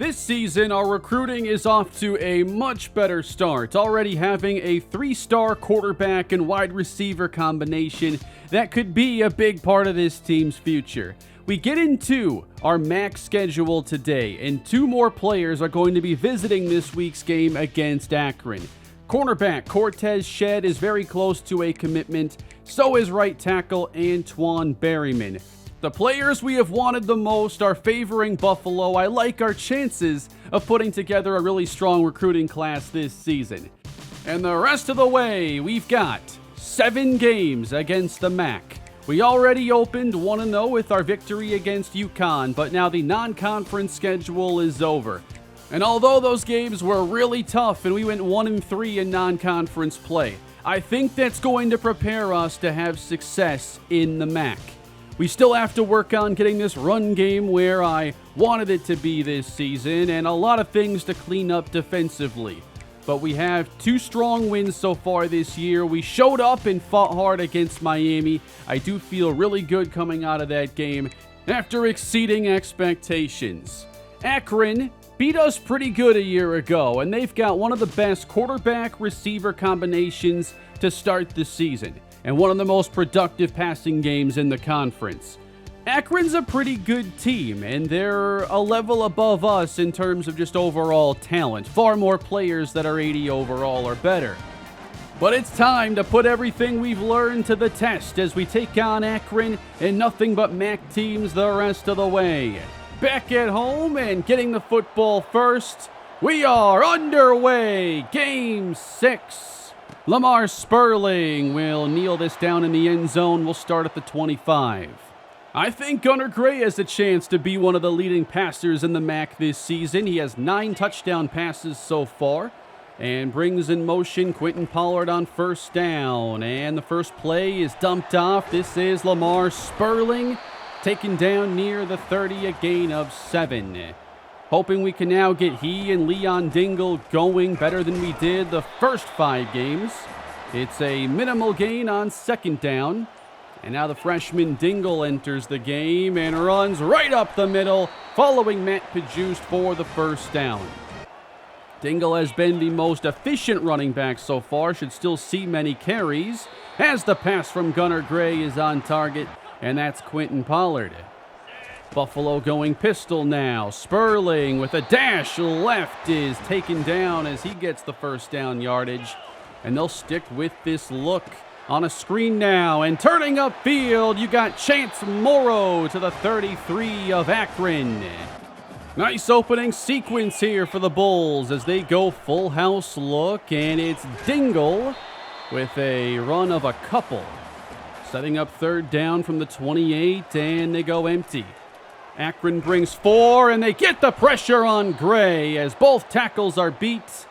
This season, our recruiting is off to a much better start, already having a 3-star quarterback and wide receiver combination that could be a big part of this team's future. We get into our MAC schedule today, and 2 more players are going to be visiting this week's game against Akron. Cornerback Cortez Shedd is very close to a commitment, so is right tackle Antoine Berryman. The players we have wanted the most are favoring Buffalo. I like our chances of putting together a really strong recruiting class this season. And the rest of the way, we've got 7 games against the MAC. We already opened 1-0 with our victory against UConn, but now the non-conference schedule is over. And although those games were really tough and we went 1-3 in non-conference play, I think that's going to prepare us to have success in the MAC. We still have to work on getting this run game where I wanted it to be this season, and a lot of things to clean up defensively. But we have 2 strong wins so far this year. We showed up and fought hard against Miami. I do feel really good coming out of that game after exceeding expectations. Akron beat us pretty good a year ago, and they've got one of the best quarterback-receiver combinations to start the season, and one of the most productive passing games in the conference. Akron's a pretty good team, and they're a level above us in terms of just overall talent. Far more players that are 80 overall or better. But it's time to put everything we've learned to the test as we take on Akron and nothing but MAC teams the rest of the way. Back at home and getting the football first, we are underway. Game 6. Lamar Sperling will kneel this down in the end zone. We'll start at the 25. I think Gunnar Gray has a chance to be one of the leading passers in the MAC this season. He has 9 touchdown passes so far and brings in motion Quentin Pollard on first down. And the first play is dumped off. This is Lamar Sperling taken down near the 30, a gain of 7. Hoping we can now get he and Leon Dingle going better than we did the first 5 games. It's a minimal gain on second down. And now the freshman Dingle enters the game and runs right up the middle, following Matt Pajust for the first down. Dingle has been the most efficient running back so far, should still see many carries, as the pass from Gunnar Gray is on target, and that's Quentin Pollard. Buffalo going pistol now. Sperling with a dash left is taken down as he gets the first down yardage. And they'll stick with this look on a screen now. And turning upfield, you got Chance Morrow to the 33 of Akron. Nice opening sequence here for the Bulls as they go full house look. And it's Dingle with a run of a couple. Setting up third down from the 28, and they go empty. Akron brings 4, and they get the pressure on Gray as both tackles are beat.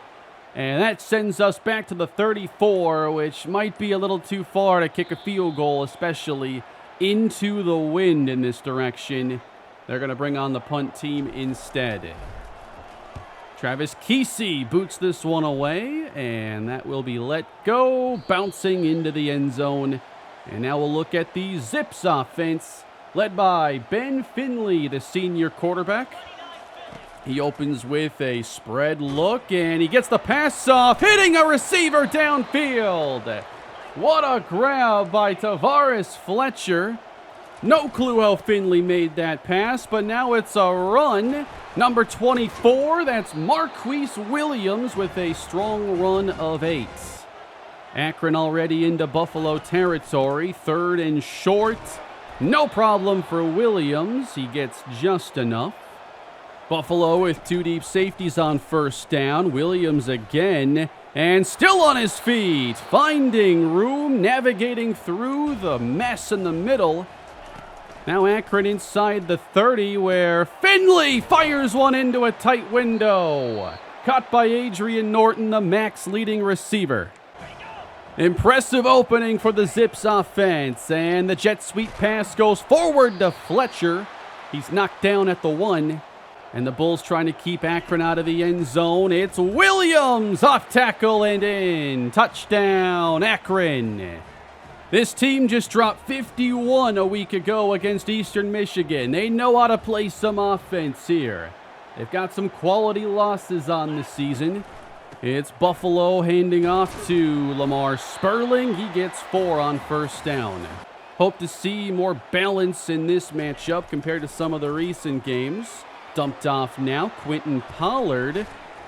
And that sends us back to the 34, which might be a little too far to kick a field goal, especially into the wind in this direction. They're going to bring on the punt team instead. Travis Kesey boots this one away, and that will be let go, bouncing into the end zone. And now we'll look at the Zips offense, led by Ben Finley, the senior quarterback. He opens with a spread look, and he gets the pass off, hitting a receiver downfield. What a grab by Tavares Fletcher. No clue how Finley made that pass, but now it's a run. Number 24, that's Marquise Williams with a strong run of 8. Akron already into Buffalo territory, 3rd and short. No problem for Williams. He gets just enough. Buffalo with 2 deep safeties on first down. Williams again, and still on his feet. Finding room, navigating through the mess in the middle. Now Akron inside the 30 where Finley fires one into a tight window. Caught by Adrian Norton, the MAC's leading receiver. Impressive opening for the Zips offense, and the jet sweep pass goes forward to Fletcher. He's knocked down at the 1, and the Bulls trying to keep Akron out of the end zone. It's Williams off tackle and in. Touchdown, Akron. This team just dropped 51 a week ago against Eastern Michigan. They know how to play some offense here. They've got some quality losses on this season. It's Buffalo handing off to Lamar Sperling. He gets 4 on first down. Hope to see more balance in this matchup compared to some of the recent games. Dumped off now, Quentin Pollard.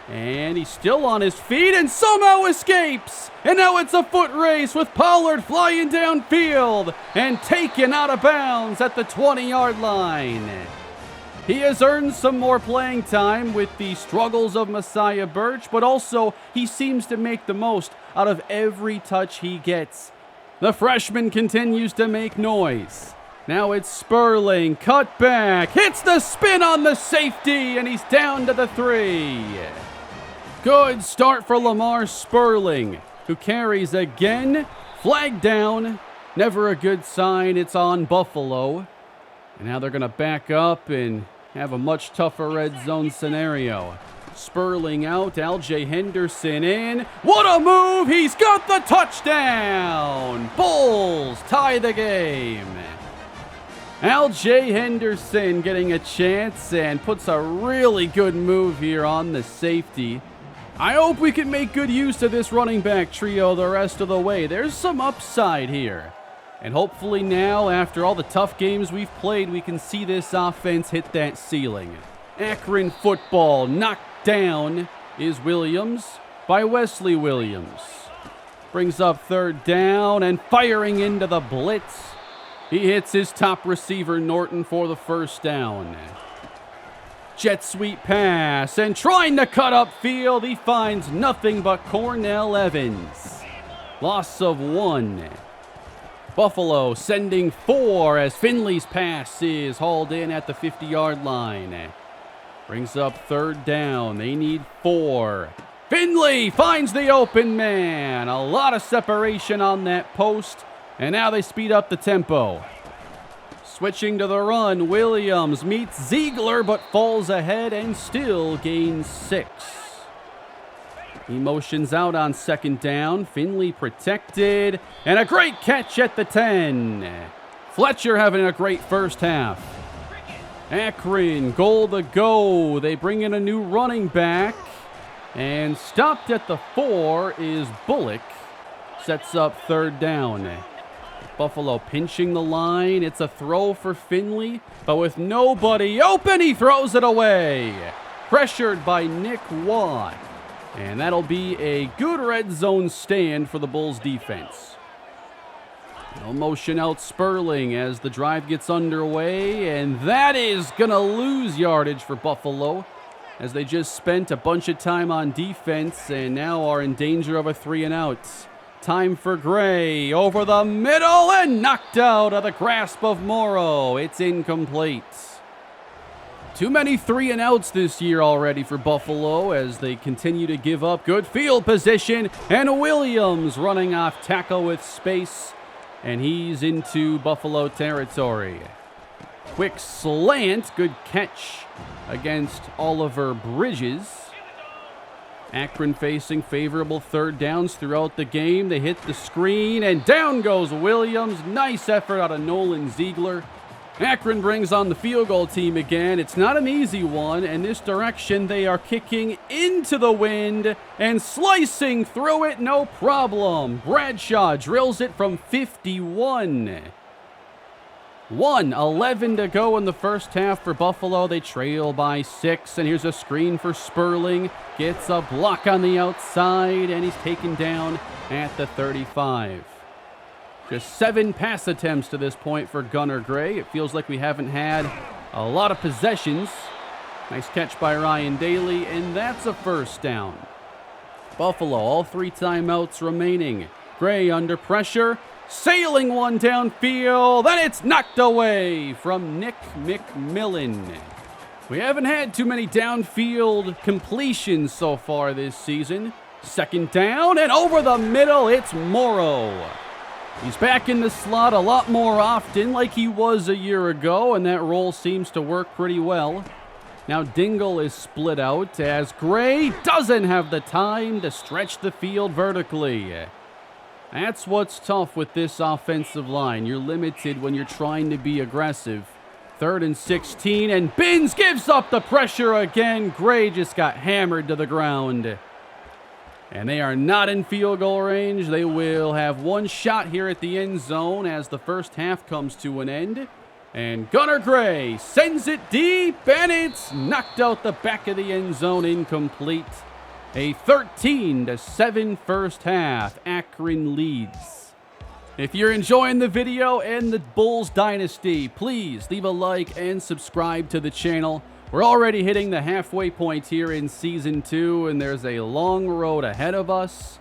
And he's still on his feet and somehow escapes. And now it's a foot race with Pollard flying downfield and taken out of bounds at the 20-yard line. He has earned some more playing time with the struggles of Messiah Birch, but also he seems to make the most out of every touch he gets. The freshman continues to make noise. Now it's Sperling, cut back, hits the spin on the safety, and he's down to the 3. Good start for Lamar Sperling, who carries again. Flag down. Never a good sign. It's on Buffalo. And now they're going to back up and have a much tougher red zone scenario. Sperling out. L.J. Henderson in. What a move. He's got the touchdown. Bulls tie the game. L.J. Henderson getting a chance and puts a really good move here on the safety. I hope we can make good use of this running back trio the rest of the way. There's some upside here. And hopefully now, after all the tough games we've played, we can see this offense hit that ceiling. Akron football knocked down is Williams by Wesley Williams. Brings up third down and firing into the blitz. He hits his top receiver, Norton, for the first down. Jet sweep pass, and trying to cut upfield, he finds nothing but Cornell Evans. Loss of 1. Buffalo sending 4 as Finley's pass is hauled in at the 50-yard line. Brings up third down. They need 4. Finley finds the open man. A lot of separation on that post, and now they speed up the tempo. Switching to the run, Williams meets Ziegler but falls ahead and still gains 6. He motions out on second down. Finley protected, and a great catch at the 10. Fletcher having a great first half. Akron, goal to go. They bring in a new running back, and stopped at the 4 is Bullock. Sets up third down. Buffalo pinching the line. It's a throw for Finley, but with nobody open, he throws it away. Pressured by Nick Watt. And that'll be a good red zone stand for the Bulls defense. No motion out Sperling as the drive gets underway, and that is going to lose yardage for Buffalo as they just spent a bunch of time on defense and now are in danger of a 3-and-out. Time for Gray over the middle and knocked out of the grasp of Morrow. It's incomplete. Too many 3-and-outs this year already for Buffalo as they continue to give up good field position. And Williams running off tackle with space, and he's into Buffalo territory. Quick slant, good catch against Oliver Bridges. Akron facing favorable third downs throughout the game. They hit the screen, and down goes Williams. Nice effort out of Nolan Ziegler. Akron brings on the field goal team again. It's not an easy one, and this direction they are kicking into the wind and slicing through it, no problem. Bradshaw drills it from 51. 1:11 to go in the first half for Buffalo. They trail by 6, and here's a screen for Sperling. Gets a block on the outside, and he's taken down at the 35. Just 7 pass attempts to this point for Gunnar Gray. It feels like we haven't had a lot of possessions. Nice catch by Ryan Daly, and that's a first down. Buffalo, all 3 timeouts remaining. Gray under pressure. Sailing one downfield, then it's knocked away from Nick McMillan. We haven't had too many downfield completions so far this season. Second down, and over the middle, it's Morrow. He's back in the slot a lot more often like he was a year ago, and that role seems to work pretty well. Now Dingle is split out as Gray doesn't have the time to stretch the field vertically. That's what's tough with this offensive line. You're limited when you're trying to be aggressive. 3rd and 16, and Binns gives up the pressure again. Gray just got hammered to the ground. And they are not in field goal range. They will have one shot here at the end zone as the first half comes to an end. And Gunnar Gray sends it deep, and it's knocked out the back of the end zone, incomplete. A 13-7 first half. Akron leads. If you're enjoying the video and the Bulls Dynasty, please leave a like and subscribe to the channel. We're already hitting the halfway point here in Season 2, and there's a long road ahead of us.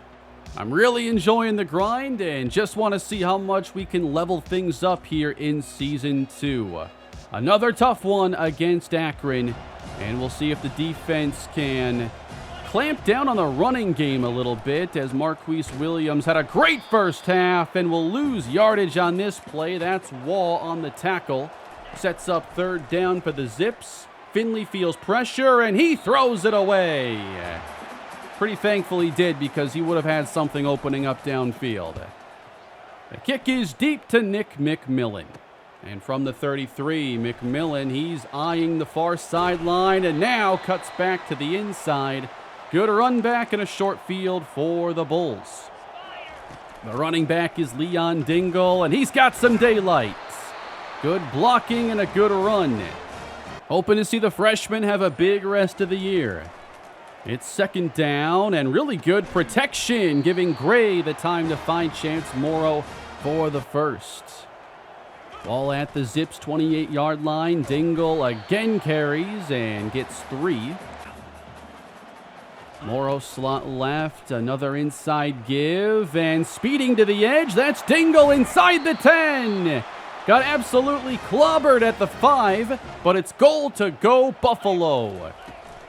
I'm really enjoying the grind and just want to see how much we can level things up here in Season 2. Another tough one against Akron, and we'll see if the defense can clamp down on the running game a little bit, as Marquise Williams had a great first half and will lose yardage on this play. That's Wall on the tackle. Sets up 3rd down for the Zips. Finley feels pressure, and he throws it away. Pretty thankful he did, because he would have had something opening up downfield. The kick is deep to Nick McMillan. And from the 33, McMillan, he's eyeing the far sideline and now cuts back to the inside. Good run back and a short field for the Bulls. The running back is Leon Dingle, and he's got some daylight. Good blocking and a good run. Hoping to see the freshman have a big rest of the year. It's 2nd down, and really good protection, giving Gray the time to find Chance Morrow for the first. Ball at the Zips 28-yard line. Dingle again carries and gets 3. Morrow slot left, another inside give, and speeding to the edge, that's Dingle inside the 10. Got absolutely clobbered at the 5, but it's goal to go Buffalo.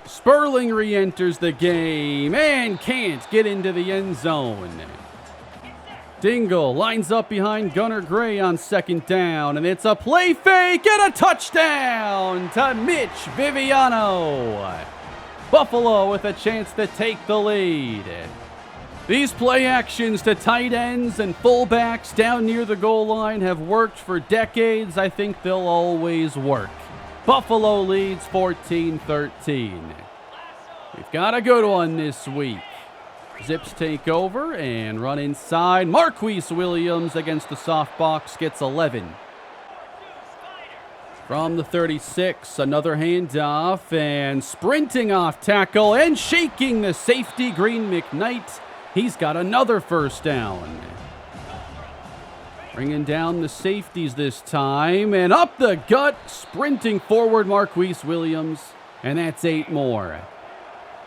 Sperling re-enters the game and can't get into the end zone. Dingle lines up behind Gunnar Gray on 2nd down, and it's a play fake and a touchdown to Mitch Viviano. Buffalo with a chance to take the lead. These play actions to tight ends and fullbacks down near the goal line have worked for decades. I think they'll always work. Buffalo leads 14-13. We've got a good one this week. Zips take over and run inside. Marquise Williams against the soft box gets 11. From the 36, another handoff, and sprinting off tackle and shaking the safety, Green McKnight. He's got another first down. Bringing down the safeties this time, and up the gut, sprinting forward Marquise Williams, and that's 8 more.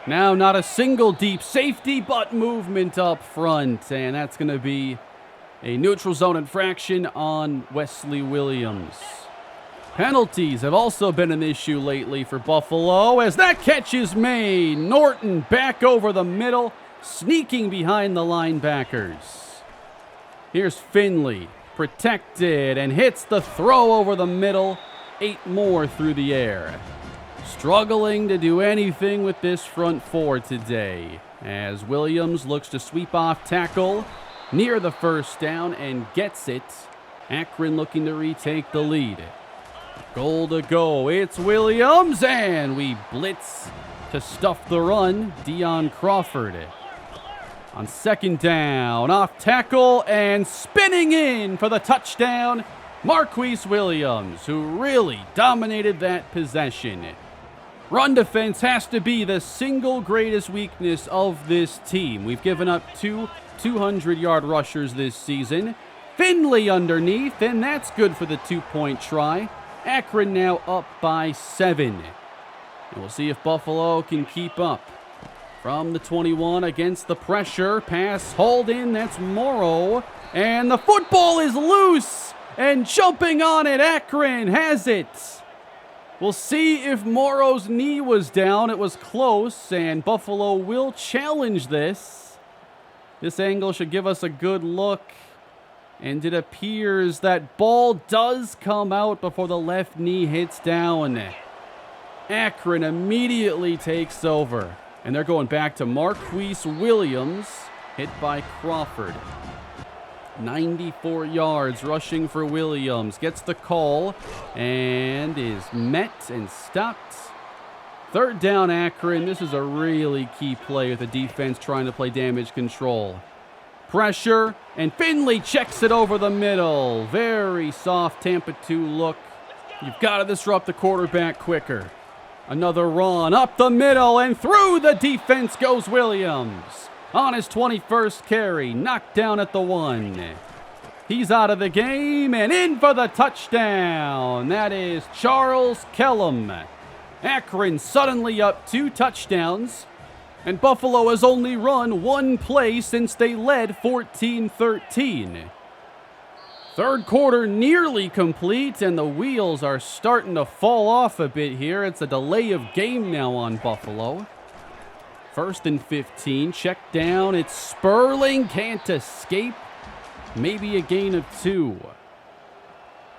Now not a single deep safety, but movement up front, and that's going to be a neutral zone infraction on Wesley Williams. Penalties have also been an issue lately for Buffalo, as that catch is made. Norton back over the middle, sneaking behind the linebackers. Here's Finley, protected, and hits the throw over the middle. 8 more through the air. Struggling to do anything with this front 4 today, as Williams looks to sweep off tackle near the first down and gets it. Akron looking to retake the lead. Goal to go. It's Williams, and we blitz to stuff the run. Deion Crawford on 2nd down, off tackle and spinning in for the touchdown, Marquise Williams, who really dominated that possession. Run defense has to be the single greatest weakness of this team. We've given up 2 200-yard rushers this season. Finley underneath, and that's good for the 2-point try. Akron now up by 7. And we'll see if Buffalo can keep up. From the 21 against the pressure. Pass hauled in. That's Morrow. And the football is loose. And jumping on it, Akron has it. We'll see if Morrow's knee was down. It was close, and Buffalo will challenge this. This angle should give us a good look. And it appears that ball does come out before the left knee hits down. Akron immediately takes over. And they're going back to Marquise Williams, hit by Crawford. 94 yards rushing for Williams. Gets the call and is met and stopped. Third down, Akron. This is a really key play with the defense trying to play damage control. Pressure, and Finley checks it over the middle. Very soft Tampa 2 look. You've got to disrupt the quarterback quicker. Another run up the middle, and through the defense goes Williams. On his 21st carry, knocked down at the 1. He's out of the game and in for the touchdown. That is Charles Kellum. Akron suddenly up 2 touchdowns, and Buffalo has only run 1 play since they led 14-13. Third quarter nearly complete, and the wheels are starting to fall off a bit here. It's a delay of game now on Buffalo. 1st and 15, check down. It's Sperling, can't escape. Maybe a gain of 2.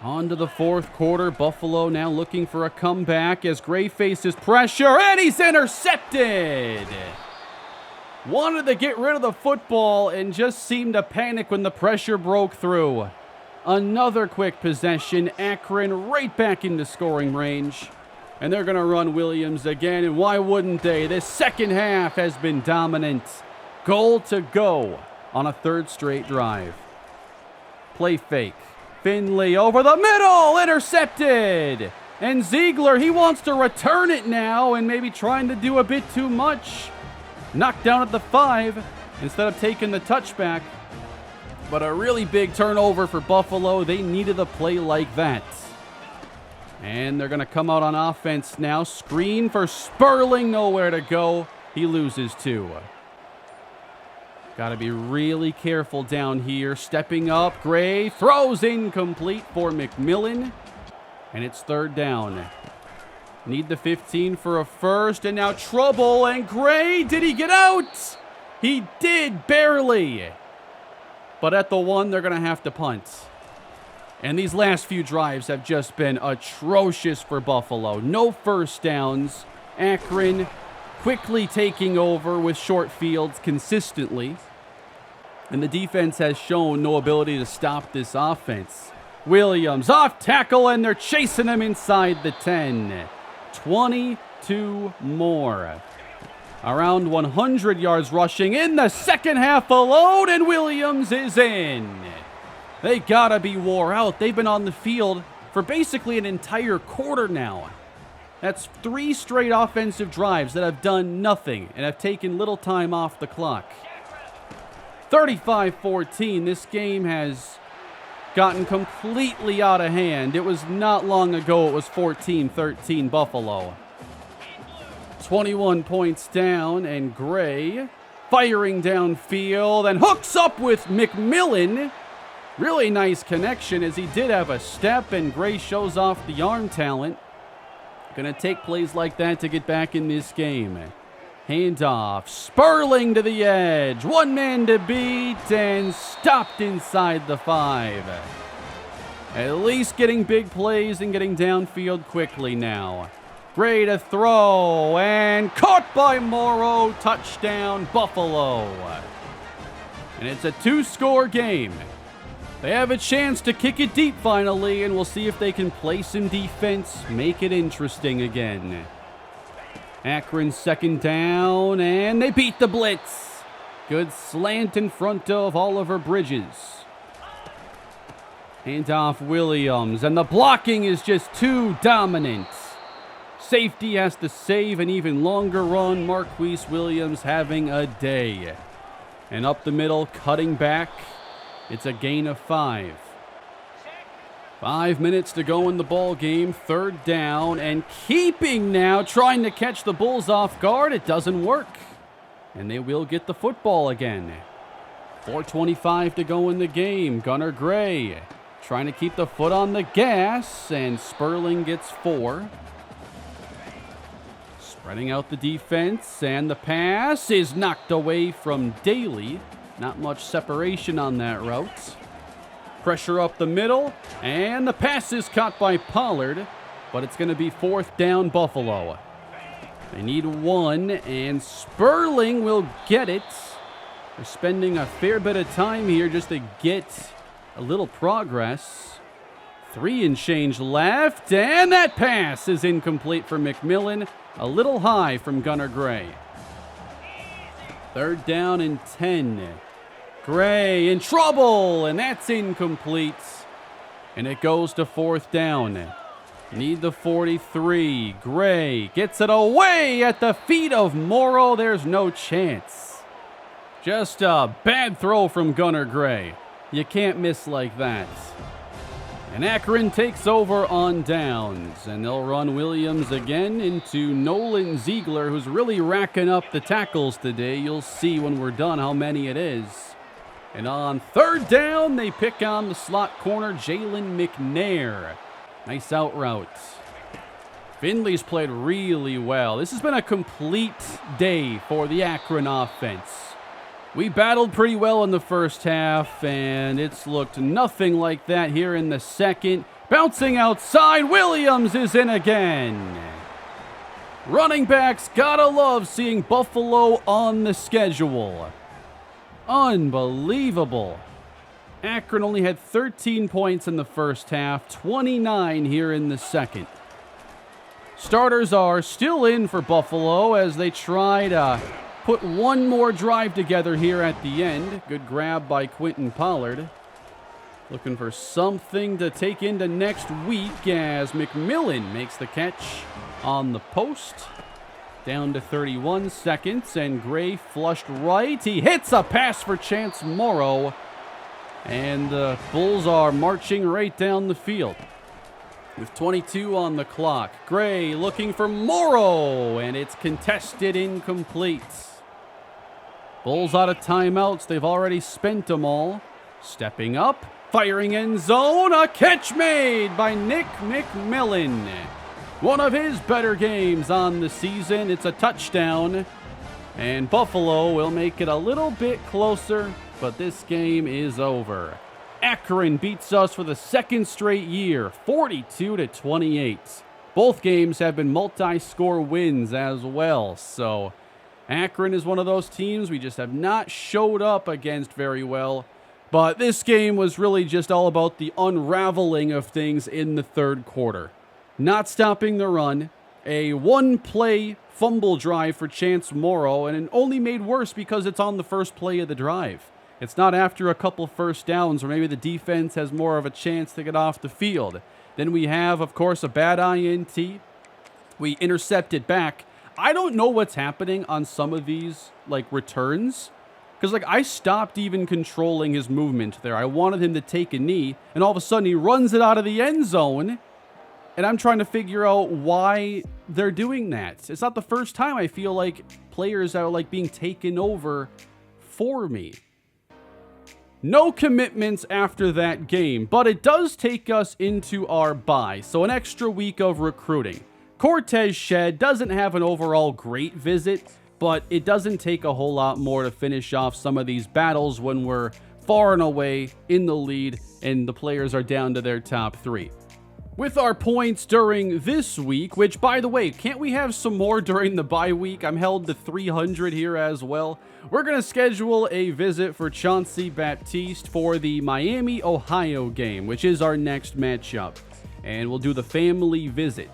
On to the fourth quarter. Buffalo now looking for a comeback as Gray faces pressure, and he's intercepted. Wanted to get rid of the football and just seemed to panic when the pressure broke through. Another quick possession. Akron right back into scoring range. And they're going to run Williams again, and why wouldn't they? This second half has been dominant. Goal to go on a 3rd straight drive. Play fake. Finley over the middle, intercepted. And Ziegler, he wants to return it now and maybe trying to do a bit too much. Knocked down at the 5 instead of taking the touchback. But a really big turnover for Buffalo. They needed a play like that. And they're going to come out on offense now. Screen for Sperling, nowhere to go. He loses 2. Got to be really careful down here. Stepping up, Gray throws incomplete for McMillan. And it's 3rd down. Need the 15 for a first, and now trouble, and Gray, did he get out? He did, barely. But at the 1, they're going to have to punt. And these last few drives have just been atrocious for Buffalo. No first downs. Akron quickly taking over with short fields consistently. And the defense has shown no ability to stop this offense. Williams off tackle, and they're chasing him inside the 10. 22 more. Around 100 yards rushing in the second half alone, and Williams is in. They gotta be wore out. They've been on the field for basically an entire quarter now. That's 3 straight offensive drives that have done nothing and have taken little time off the clock. 35-14. This game has gotten completely out of hand. It was not long ago it was 14-13 Buffalo. 21 points down, and Gray firing downfield and hooks up with McMillan. Really nice connection as he did have a step, and Gray shows off the arm talent. Gonna take plays like that to get back in this game. Handoff, Sperling to the edge. 1 man to beat, and stopped inside the 5. At least getting big plays and getting downfield quickly now. Gray to throw, and caught by Morrow. Touchdown, Buffalo. And it's a 2-score game. They have a chance to kick it deep finally, and we'll see if they can play some defense, make it interesting again. Akron 2nd down, and they beat the blitz. Good slant in front of Oliver Bridges. Handoff Williams, and the blocking is just too dominant. Safety has to save an even longer run. Marquise Williams having a day. And up the middle, cutting back. It's a gain of 5. 5 minutes to go in the ball game. 3rd down, and keeping now, trying to catch the Bulls off guard. It doesn't work. And they will get the football again. 4:25 to go in the game. Gunnar Gray trying to keep the foot on the gas, and Sperling gets 4. Spreading out the defense, and the pass is knocked away from Daly. Not much separation on that route. Pressure up the middle, and the pass is caught by Pollard, but it's going to be 4th down Buffalo. They need 1, and Sperling will get it. They're spending a fair bit of time here just to get a little progress. 3 and change left, and that pass is incomplete for McMillan. A little high from Gunnar Gray. 3rd down and 10. Gray in trouble, and that's incomplete. And it goes to 4th down. Need the 43. Gray gets it away at the feet of Morrow. There's no chance. Just a bad throw from Gunnar Gray. You can't miss like that. And Akron takes over on downs, and they'll run Williams again into Nolan Ziegler, who's really racking up the tackles today. You'll see when we're done how many it is. And on 3rd down, they pick on the slot corner, Jalen McNair. Nice out route. Finley's played really well. This has been a complete day for the Akron offense. We battled pretty well in the first half, and it's looked nothing like that here in the second. Bouncing outside, Williams is in again. Running backs, gotta love seeing Buffalo on the schedule. Unbelievable. Akron only had 13 points in the first half, 29 here in the second. Starters are still in for Buffalo as they try to put one more drive together here at the end. Good grab by Quentin Pollard. Looking for something to take into next week as McMillan makes the catch on the post. Down to 31 seconds, and Gray flushed right. He hits a pass for Chance Morrow, and the Bulls are marching right down the field. With 22 on the clock, Gray looking for Morrow, and it's contested incomplete. Bulls out of timeouts. They've already spent them all. Stepping up, firing end zone. A catch made by Nick McMillan. One of his better games on the season. It's a touchdown. And Buffalo will make it a little bit closer, but this game is over. Akron beats us for the 2nd straight year, 42-28. Both games have been multi-score wins as well, so Akron is one of those teams we just have not showed up against very well. But this game was really just all about the unraveling of things in the 3rd quarter. Not stopping the run, a 1-play fumble drive for Chance Morrow, and it only made worse because it's on the first play of the drive. It's not after a couple first downs or maybe the defense has more of a chance to get off the field. Then we have, of course, a bad INT. We intercept it back. I don't know what's happening on some of these, returns. Because, I stopped even controlling his movement there. I wanted him to take a knee, and all of a sudden he runs it out of the end zone. And I'm trying to figure out why they're doing that. It's not the first time I feel like players are, being taken over for me. No commitments after that game, but it does take us into our bye. So an extra week of recruiting. Cortez Shed doesn't have an overall great visit, but it doesn't take a whole lot more to finish off some of these battles when we're far and away in the lead and the players are down to their top 3. With our points during this week, which, by the way, can't we have some more during the bye week? I'm held to 300 here as well. We're going to schedule a visit for Chauncey Baptiste for the Miami, Ohio game, which is our next matchup. And we'll do the family visit.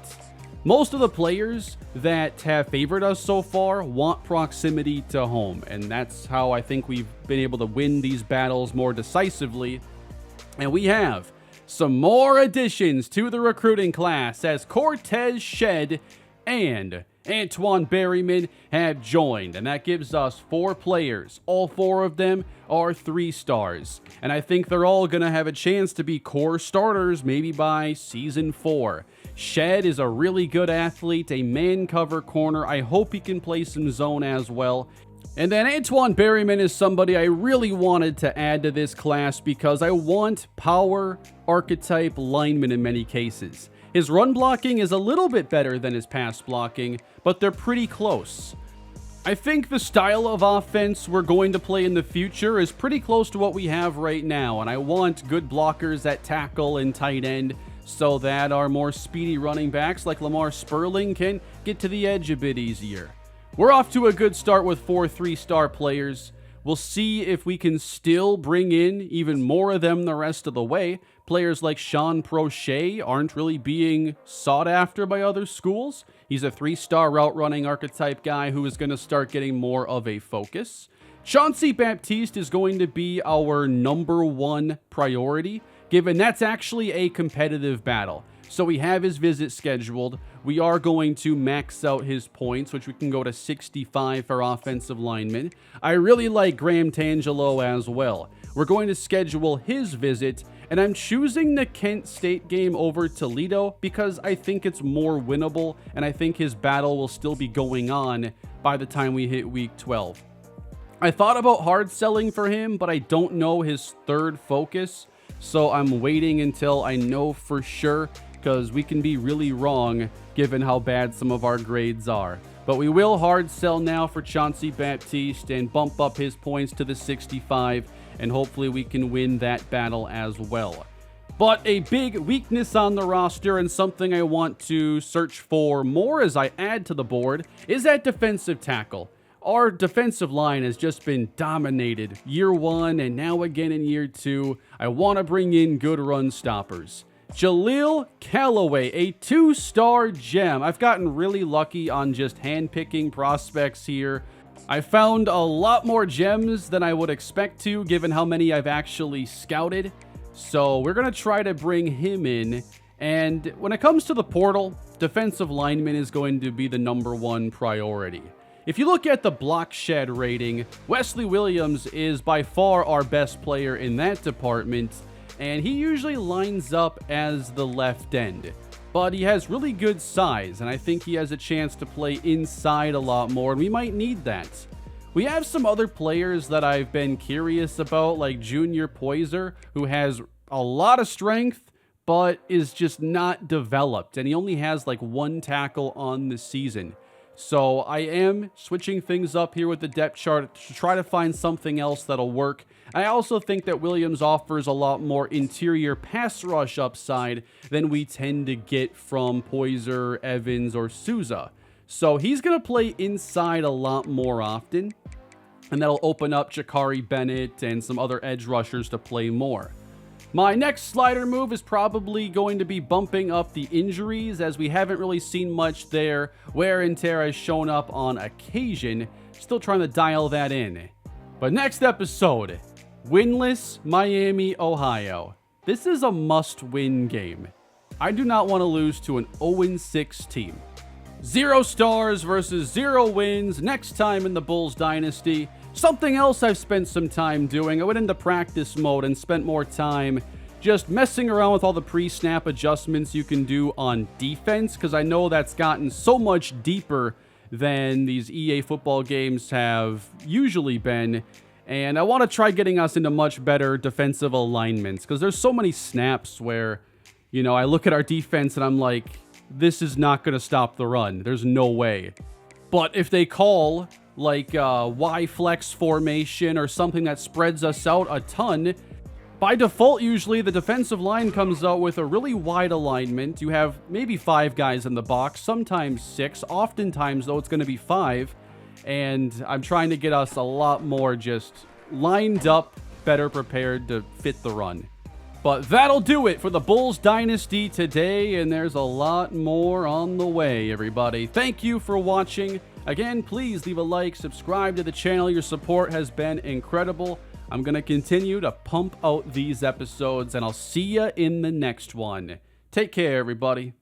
Most of the players that have favored us so far want proximity to home, and that's how I think we've been able to win these battles more decisively. And we have some more additions to the recruiting class as Cortez Shed and Antoine Berryman have joined, and that gives us 4 players. All 4 of them are 3 stars, and I think they're all going to have a chance to be core starters maybe by season 4. Shed is a really good athlete, a man cover corner. I hope he can play some zone as well. And then Antoine Berryman is somebody I really wanted to add to this class because I want power archetype linemen in many cases. His run blocking is a little bit better than his pass blocking, but they're pretty close. I think the style of offense we're going to play in the future is pretty close to what we have right now, and I want good blockers at tackle and tight end so that our more speedy running backs like Lamar Sperling can get to the edge a bit easier. We're off to a good start with 4 3-star players. We'll see if we can still bring in even more of them the rest of the way. Players like Sean Prochet aren't really being sought after by other schools. He's a 3-star route running archetype guy who is going to start getting more of a focus. Chauncey Baptiste is going to be our number 1 priority, given that's actually a competitive battle. So we have his visit scheduled. We are going to max out his points, which we can go to 65 for offensive linemen. I really like Graham Tangelo as well. We're going to schedule his visit, and I'm choosing the Kent State game over Toledo because I think it's more winnable, and I think his battle will still be going on by the time we hit week 12. I thought about hard selling for him, but I don't know his third focus, so I'm waiting until I know for sure, because we can be really wrong given how bad some of our grades are. But we will hard sell now for Chauncey Baptiste and bump up his points to the 65, and hopefully we can win that battle as well. But a big weakness on the roster, and something I want to search for more as I add to the board, is that defensive tackle. Our defensive line has just been dominated year 1 and now again in year 2. I want to bring in good run stoppers. Jaleel Callaway, a 2-star gem. I've gotten really lucky on just handpicking prospects here. I found a lot more gems than I would expect to, given how many I've actually scouted. So we're going to try to bring him in. And when it comes to the portal, defensive lineman is going to be the number 1 priority. If you look at the block shed rating, Wesley Williams is by far our best player in that department, and he usually lines up as the left end. But he has really good size, and I think he has a chance to play inside a lot more, and we might need that. We have some other players that I've been curious about, like Junior Poyser, who has a lot of strength, but is just not developed, and he only has like 1 tackle on the season. So I am switching things up here with the depth chart to try to find something else that'll work. I also think that Williams offers a lot more interior pass rush upside than we tend to get from Poyser, Evans, or Souza. So he's going to play inside a lot more often, and that'll open up Jakari Bennett and some other edge rushers to play more. My next slider move is probably going to be bumping up the injuries, as we haven't really seen much there. Wear and tear has shown up on occasion. Still trying to dial that in. But next episode, winless Miami, Ohio. This is a must-win game. I do not want to lose to an 0-6 team. 0 stars versus 0 wins next time in the Bulls Dynasty. Something else I've spent some time doing, I went into practice mode and spent more time just messing around with all the pre-snap adjustments you can do on defense, because I know that's gotten so much deeper than these EA football games have usually been. And I want to try getting us into much better defensive alignments, because there's so many snaps where, you know, I look at our defense and I'm like, this is not going to stop the run. There's no way. But if they call like Y flex formation or something that spreads us out a ton, by default, usually the defensive line comes out with a really wide alignment. You have maybe 5 guys in the box, sometimes 6. Oftentimes, though, it's going to be 5. And I'm trying to get us a lot more just lined up, better prepared to fit the run. But that'll do it for the Bulls Dynasty today, and there's a lot more on the way, everybody. Thank you for watching. Again, please leave a like, subscribe to the channel. Your support has been incredible. I'm going to continue to pump out these episodes, and I'll see you in the next one. Take care, everybody.